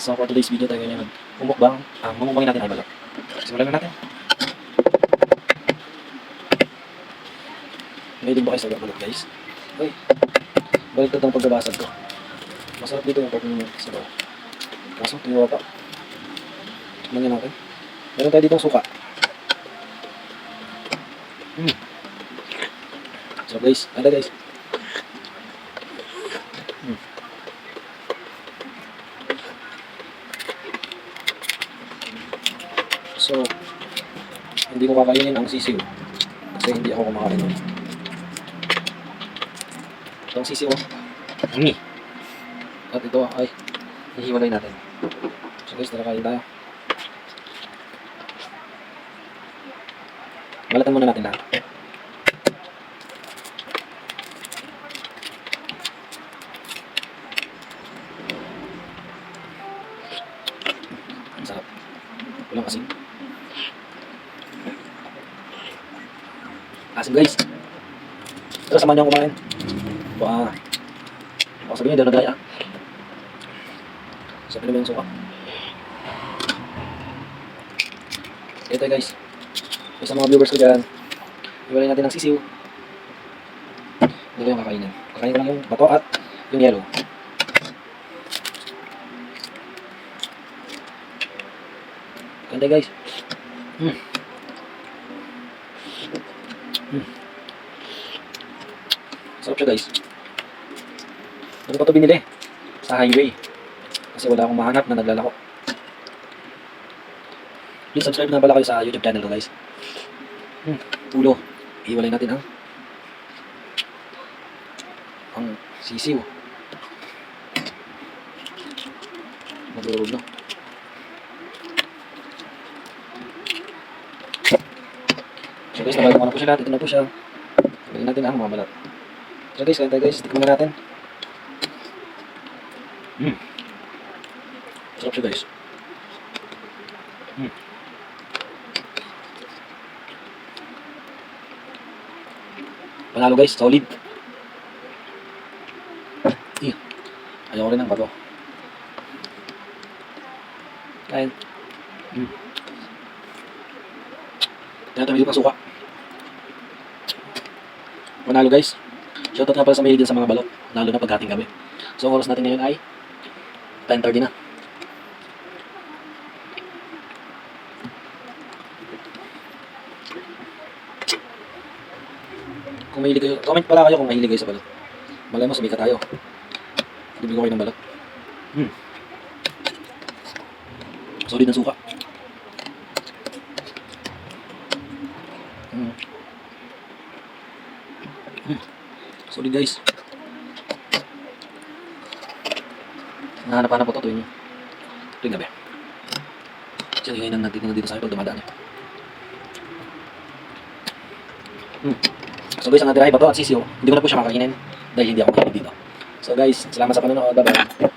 So for today's video tayo ngayon mumukbang. Mumukbangin natin ang balot. Simulan na natin. May din ba kayo sa balot guys? Uy, balik na itong pagbabasag ko. Masarap dito yung pagkakas sa balot. Kaso tingin pa. Tignan nyo natin. Meron tayo ditong suka. So guys, ada guys. So, hindi ko kakainin ang sisiw kasi hindi ako kumakain nun. Ito ang sisiw. At ito ay hihiwalay natin. So guys, tara kain tayo. Balatan muna natin lahat. Ang sarap. Walang asin. Asin guys. Tara, samahan niyo ako kumain. Baka sabihin niyo, dala-dala. Sabi naman yung suka. Ito guys. Sa mga viewers ko dyan, iwalay natin ng sisiw. Hindi ko yung kakainin. Kakainin ko lang yung bato at yung yellow. Ganda guys. Sarap siya guys. Ano pa ito binili? Sa highway. Kasi wala akong mahanap na naglalako. Please subscribe na pala kayo sa YouTube channel ko guys. Ulo. Iwalay natin ang sisiw. Magurog na. So guys, nabalang ko na po siya lahat. Ito na po siya. Iwalay natin ang mga balat. So guys, kain tayo guys. Tikman na natin. Sarap siya guys. Panalo guys, solid. Ayaw ko rin ng bato. Kain. Tinatamili pa suka. Panalo guys. Shoutout nga pala sa mahilig din sa mga balot. Lalo na pagkating gabi. So ang oras natin ngayon ay 10:30 na. Kung mahilig kayo, comment pala kayo kung mahilig kayo sa balot. Malay mo, sumikat tayo. Bibigyan ko kayo ng balot. Solid ng suka. Solid guys. Nahanap-hanap ko ito tuwing gabi. Kasi ngayon ang nagtitinda dito sa akin pag dumadaan eh. So guys, ang natira ay bato at sisiw. Hindi ko na po siya kakainin dahil hindi ako mahilig dito. So guys, salamat sa panonood. Bye-bye.